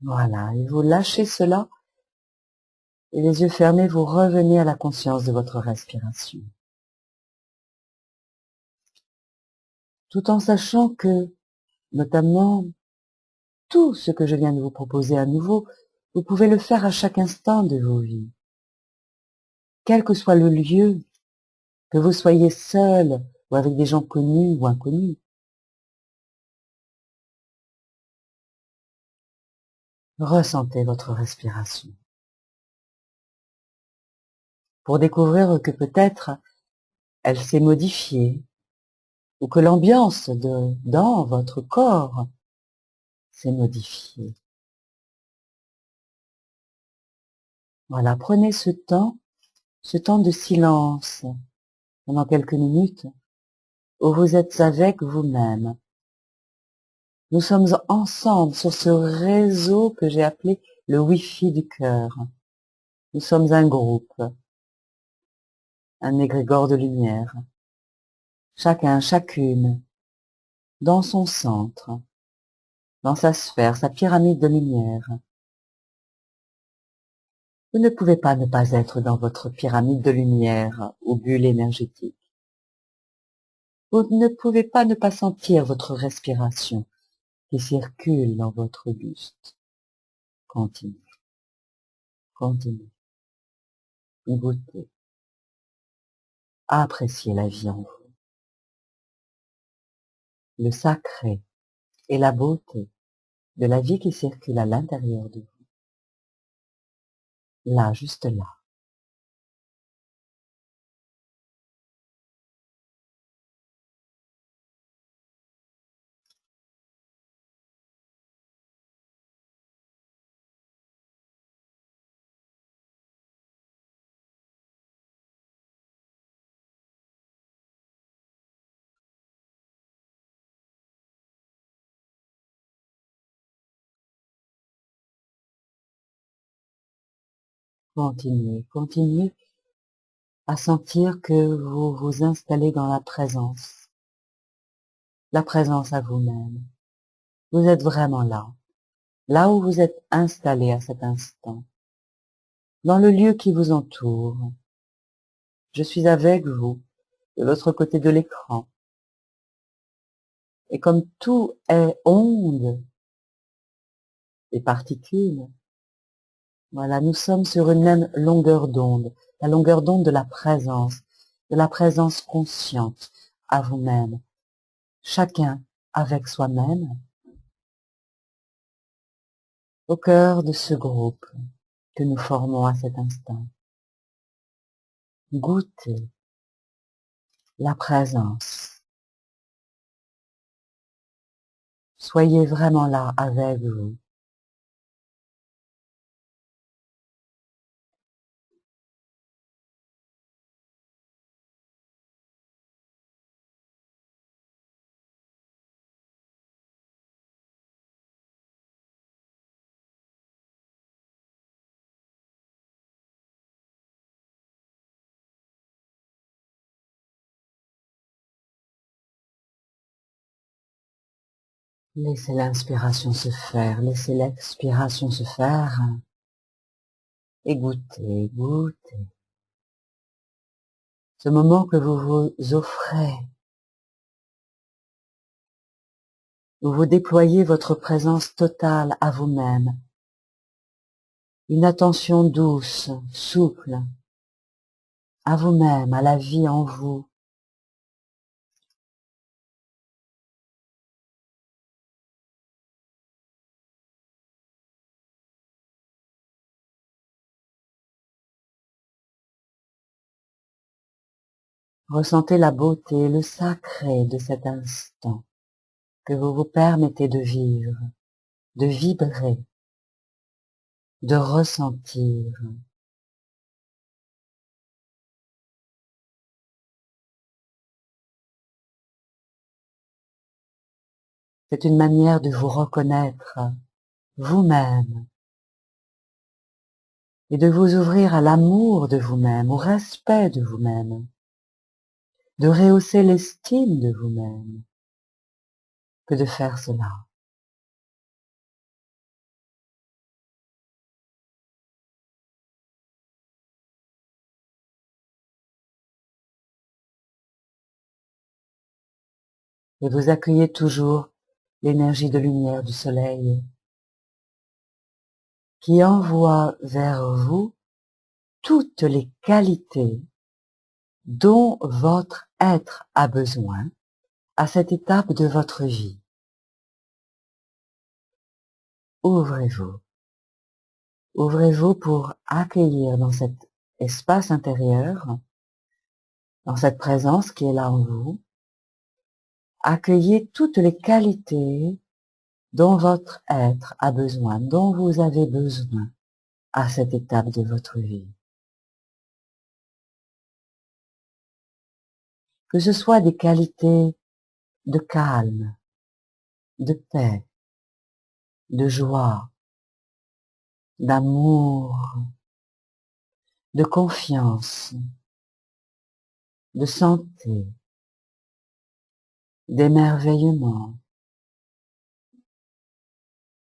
Voilà, et vous lâchez cela, et les yeux fermés, vous revenez à la conscience de votre respiration. Tout en sachant que, notamment, tout ce que je viens de vous proposer à nouveau, vous pouvez le faire à chaque instant de vos vies. Quel que soit le lieu, que vous soyez seul ou avec des gens connus ou inconnus. Ressentez votre respiration. Pour découvrir que peut-être elle s'est modifiée, ou que l'ambiance dans votre corps s'est modifiée. Voilà, prenez ce temps de silence, pendant quelques minutes, où vous êtes avec vous-même. Nous sommes ensemble sur ce réseau que j'ai appelé le Wi-Fi du cœur. Nous sommes un groupe, un égrégore de lumière, chacun, chacune, dans son centre, dans sa sphère, sa pyramide de lumière. Vous ne pouvez pas ne pas être dans votre pyramide de lumière ou bulle énergétique. Vous ne pouvez pas ne pas sentir votre respiration qui circule dans votre buste. Continuez, continuez, goûtez, appréciez la vie en vous, le sacré et la beauté de la vie qui circule à l'intérieur de vous. Là, juste là. Continuez, continuez à sentir que vous vous installez dans la présence à vous-même. Vous êtes vraiment là où vous êtes installé à cet instant, dans le lieu qui vous entoure. Je suis avec vous, de l'autre côté de l'écran. Et comme tout est onde et particules, voilà, nous sommes sur une même longueur d'onde, la longueur d'onde de la présence consciente à vous-même, chacun avec soi-même, au cœur de ce groupe que nous formons à cet instant. Goûtez la présence. Soyez vraiment là avec vous. Laissez l'inspiration se faire, laissez l'expiration se faire et goûtez, goûtez. Ce moment que vous vous offrez, où vous déployez votre présence totale à vous-même, une attention douce, souple, à vous-même, à la vie en vous. Ressentez la beauté, le sacré de cet instant que vous vous permettez de vivre, de vibrer, de ressentir. C'est une manière de vous reconnaître vous-même et de vous ouvrir à l'amour de vous-même, au respect de vous-même, de rehausser l'estime de vous-même que de faire cela. Et vous accueillez toujours l'énergie de lumière du soleil qui envoie vers vous toutes les qualités dont votre être a besoin à cette étape de votre vie. Ouvrez-vous. Ouvrez-vous pour accueillir dans cet espace intérieur, dans cette présence qui est là en vous, accueillez toutes les qualités dont votre être a besoin, dont vous avez besoin à cette étape de votre vie. Que ce soit des qualités de calme, de paix, de joie, d'amour, de confiance, de santé, d'émerveillement,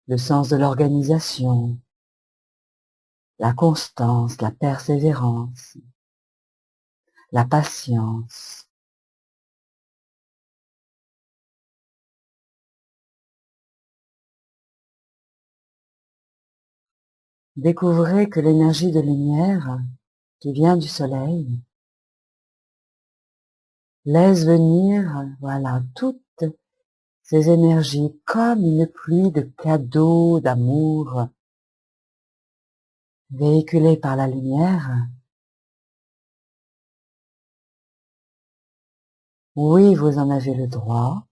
le sens de l'organisation, la constance, la persévérance, la patience. Découvrez que l'énergie de lumière qui vient du soleil laisse venir, voilà, toutes ces énergies comme une pluie de cadeaux, d'amour, véhiculées par la lumière. Oui, vous en avez le droit.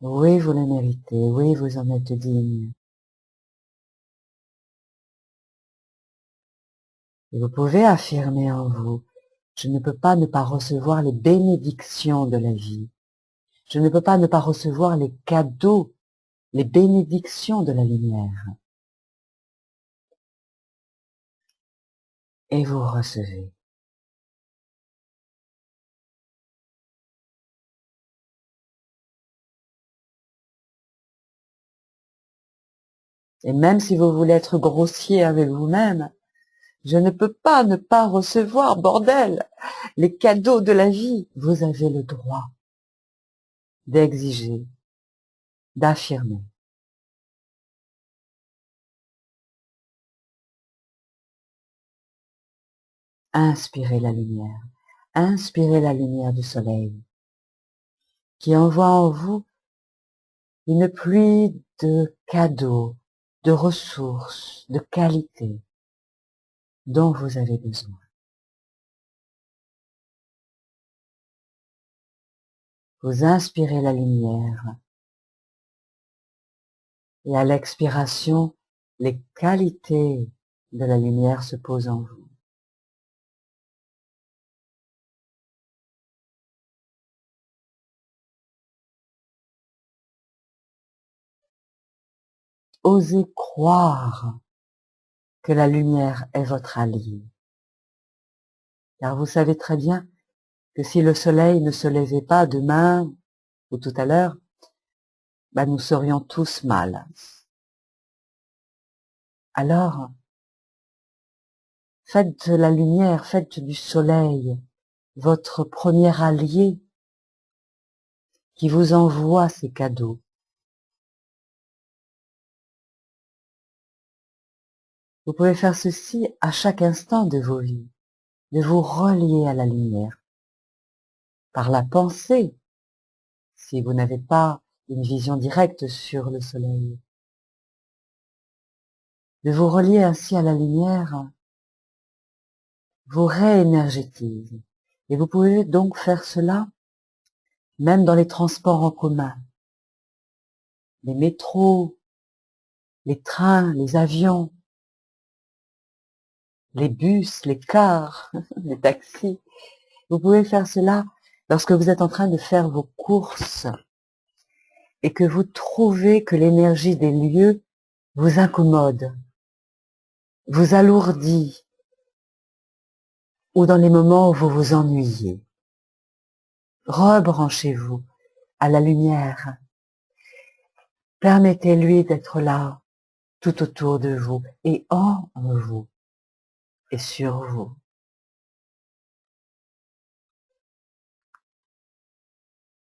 Oui, vous le méritez. Oui, vous en êtes digne. Et vous pouvez affirmer en vous, je ne peux pas ne pas recevoir les bénédictions de la vie. Je ne peux pas ne pas recevoir les cadeaux, les bénédictions de la lumière. Et vous recevez. Et même si vous voulez être grossier avec vous-même, je ne peux pas ne pas recevoir, bordel, les cadeaux de la vie. Vous avez le droit d'exiger, d'affirmer. Inspirez la lumière du soleil, qui envoie en vous une pluie de cadeaux, de ressources, de qualités dont vous avez besoin. Vous inspirez la lumière et à l'expiration, les qualités de la lumière se posent en vous. Osez croire que la lumière est votre allié. Car vous savez très bien que si le soleil ne se levait pas demain ou tout à l'heure, nous serions tous mal. Alors, faites de la lumière, faites du soleil votre premier allié qui vous envoie ces cadeaux. Vous pouvez faire ceci à chaque instant de vos vies, de vous relier à la lumière par la pensée, si vous n'avez pas une vision directe sur le soleil, de vous relier ainsi à la lumière, vous réénergétise. Et vous pouvez donc faire cela même dans les transports en commun, les métros, les trains, les avions, les bus, les cars, les taxis. Vous pouvez faire cela lorsque vous êtes en train de faire vos courses et que vous trouvez que l'énergie des lieux vous incommode, vous alourdit, ou dans les moments où vous vous ennuyez, rebranchez-vous à la lumière. Permettez-lui d'être là, tout autour de vous, et en vous, et sur vous.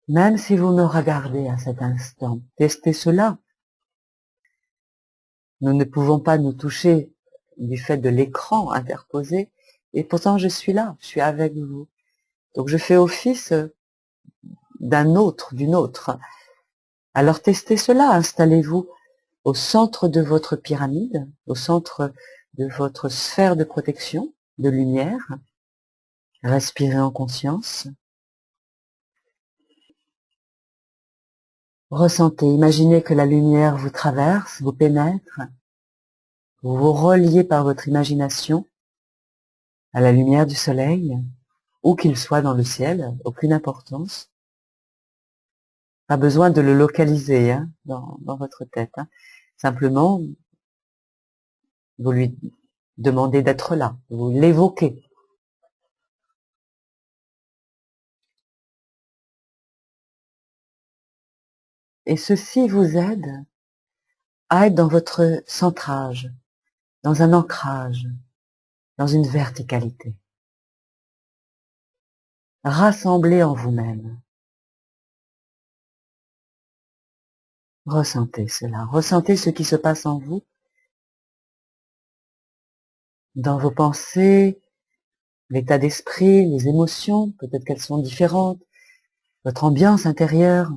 Même si vous me regardez à cet instant, testez cela. Nous ne pouvons pas nous toucher du fait de l'écran interposé, et pourtant je suis là, je suis avec vous. Donc je fais office d'un autre, d'une autre. Alors testez cela, installez-vous au centre de votre pyramide, au centre de votre sphère de protection, de lumière. Respirez en conscience. Ressentez, imaginez que la lumière vous traverse, vous pénètre, vous vous reliez par votre imagination à la lumière du soleil, où qu'il soit dans le ciel, aucune importance. Pas besoin de le localiser dans votre tête. Simplement, vous lui demandez d'être là, vous l'évoquez. Et ceci vous aide à être dans votre centrage, dans un ancrage, dans une verticalité. Rassemblez en vous-même. Ressentez cela, ressentez ce qui se passe en vous, dans vos pensées, l'état d'esprit, les émotions, peut-être qu'elles sont différentes, votre ambiance intérieure.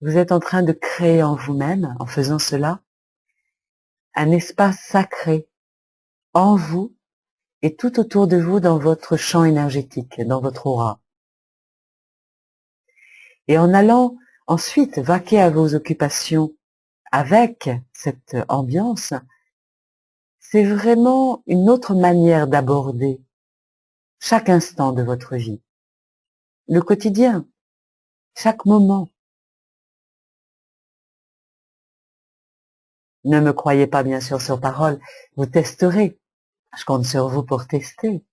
Vous êtes en train de créer en vous-même, en faisant cela, un espace sacré en vous et tout autour de vous dans votre champ énergétique, dans votre aura. Et en allant ensuite vaquer à vos occupations avec cette ambiance, c'est vraiment une autre manière d'aborder chaque instant de votre vie, le quotidien, chaque moment. Ne me croyez pas bien sûr sur parole, vous testerez. Je compte sur vous pour tester.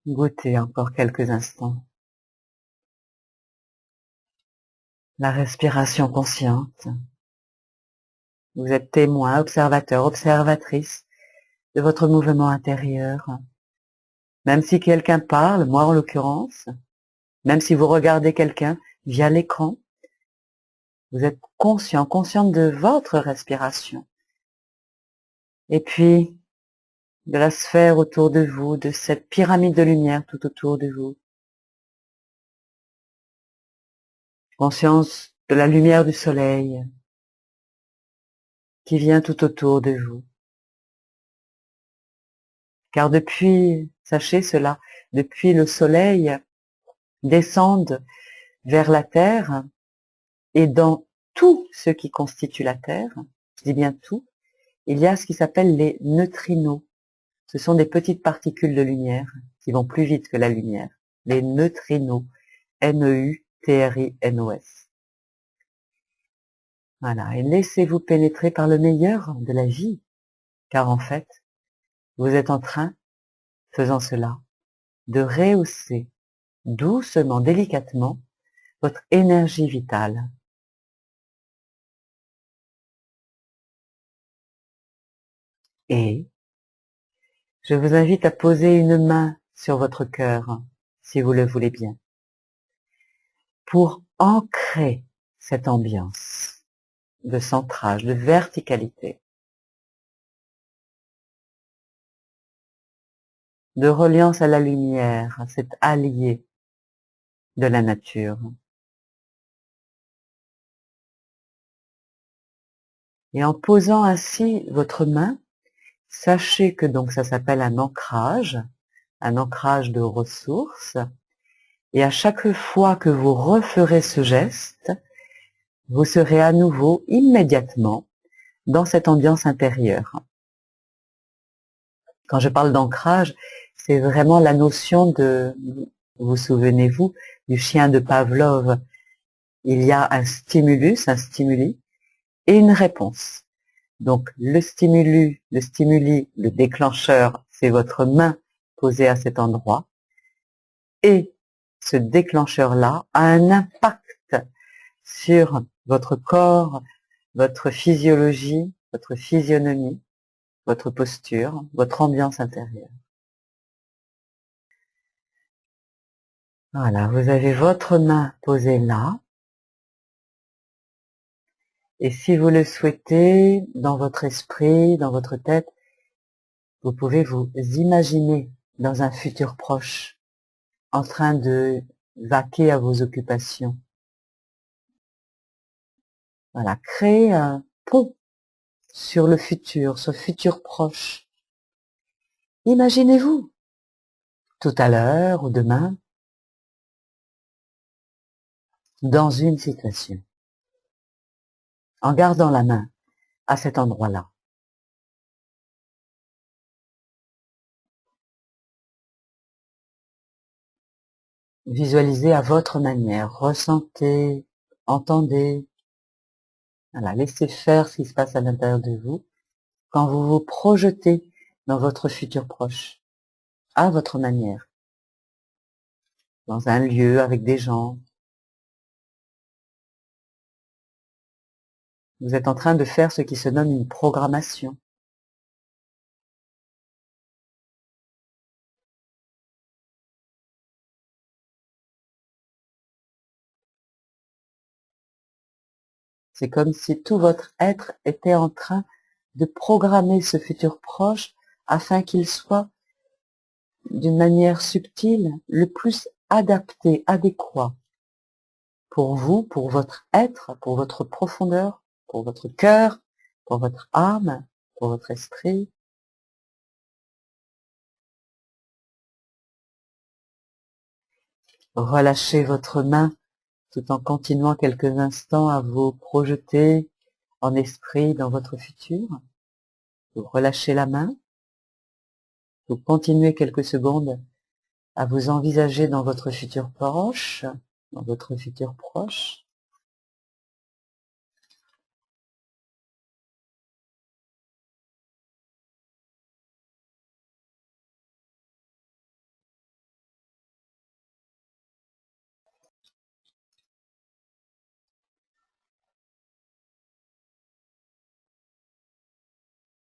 Goûtez encore quelques instants. La respiration consciente. Vous êtes témoin, observateur, observatrice de votre mouvement intérieur. Même si quelqu'un parle, moi en l'occurrence, même si vous regardez quelqu'un via l'écran, vous êtes conscient, consciente de votre respiration. Et puis, de la sphère autour de vous, de cette pyramide de lumière tout autour de vous. Conscience de la lumière du soleil qui vient tout autour de vous. Car depuis, sachez cela, depuis le soleil descendent vers la terre et dans tout ce qui constitue la terre, je dis bien tout, il y a ce qui s'appelle les neutrinos. Ce sont des petites particules de lumière qui vont plus vite que la lumière. Les neutrinos. Neutrinos. Voilà. Et laissez-vous pénétrer par le meilleur de la vie. Car en fait, vous êtes en train, faisant cela, de rehausser doucement, délicatement, votre énergie vitale. Et je vous invite à poser une main sur votre cœur, si vous le voulez bien, pour ancrer cette ambiance de centrage, de verticalité, de reliance à la lumière, à cet allié de la nature. Et en posant ainsi votre main, Sachez que donc ça s'appelle un ancrage de ressources. Et à chaque fois que vous referez ce geste, vous serez à nouveau immédiatement dans cette ambiance intérieure. Quand je parle d'ancrage, c'est vraiment la notion de, vous souvenez-vous, du chien de Pavlov. Il y a un stimulus, un stimuli, et une réponse. Donc le stimuli, le déclencheur, c'est votre main posée à cet endroit. Et ce déclencheur-là a un impact sur votre corps, votre physiologie, votre physionomie, votre posture, votre ambiance intérieure. Voilà, vous avez votre main posée là. Et si vous le souhaitez, dans votre esprit, dans votre tête, vous pouvez vous imaginer dans un futur proche, en train de vaquer à vos occupations. Voilà, créez un pont sur le futur, ce futur proche. Imaginez-vous, tout à l'heure ou demain, dans une situation, en gardant la main à cet endroit-là. Visualisez à votre manière, ressentez, entendez, voilà, laissez faire ce qui se passe à l'intérieur de vous quand vous vous projetez dans votre futur proche, à votre manière, dans un lieu avec des gens. Vous êtes en train de faire ce qui se nomme une programmation. C'est comme si tout votre être était en train de programmer ce futur proche afin qu'il soit d'une manière subtile le plus adapté, adéquat pour vous, pour votre être, pour votre profondeur, pour votre cœur, pour votre âme, pour votre esprit. Relâchez votre main tout en continuant quelques instants à vous projeter en esprit dans votre futur. Vous relâchez la main. Vous continuez quelques secondes à vous envisager dans votre futur proche, dans votre futur proche.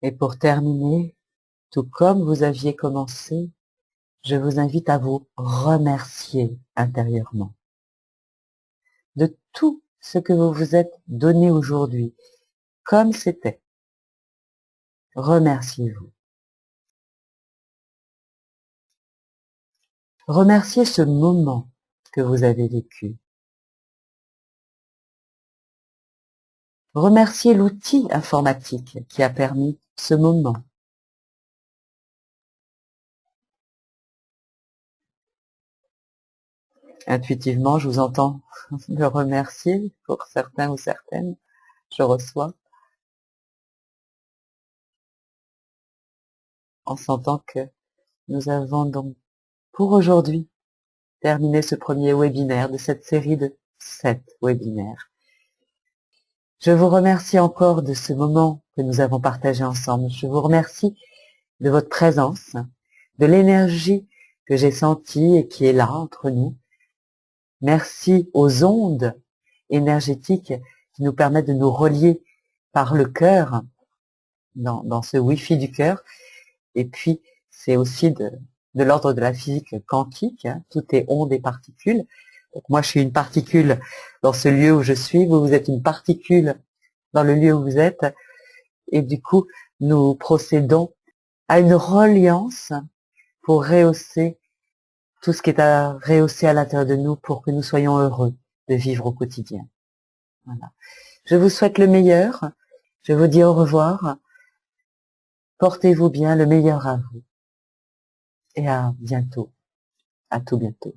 Et pour terminer, tout comme vous aviez commencé, je vous invite à vous remercier intérieurement de tout ce que vous vous êtes donné aujourd'hui, comme c'était. Remerciez-vous. Remerciez ce moment que vous avez vécu. Remerciez l'outil informatique qui a permis ce moment. Intuitivement, je vous entends me remercier pour certains ou certaines. Je reçois en sentant que nous avons donc pour aujourd'hui terminé ce premier webinaire de cette série de 7 webinaires. Je vous remercie encore de ce moment que nous avons partagé ensemble. Je vous remercie de votre présence, de l'énergie que j'ai sentie et qui est là entre nous. Merci aux ondes énergétiques qui nous permettent de nous relier par le cœur, dans ce Wi-Fi du cœur. Et puis, c'est aussi de l'ordre de la physique quantique, hein. Tout est ondes et particules. Donc, moi, je suis une particule dans ce lieu où je suis, vous êtes une particule dans le lieu où vous êtes. Et du coup, nous procédons à une reliance pour rehausser tout ce qui est à rehausser à l'intérieur de nous pour que nous soyons heureux de vivre au quotidien. Voilà. Je vous souhaite le meilleur. Je vous dis au revoir. Portez-vous bien, le meilleur à vous. Et à bientôt. À tout bientôt.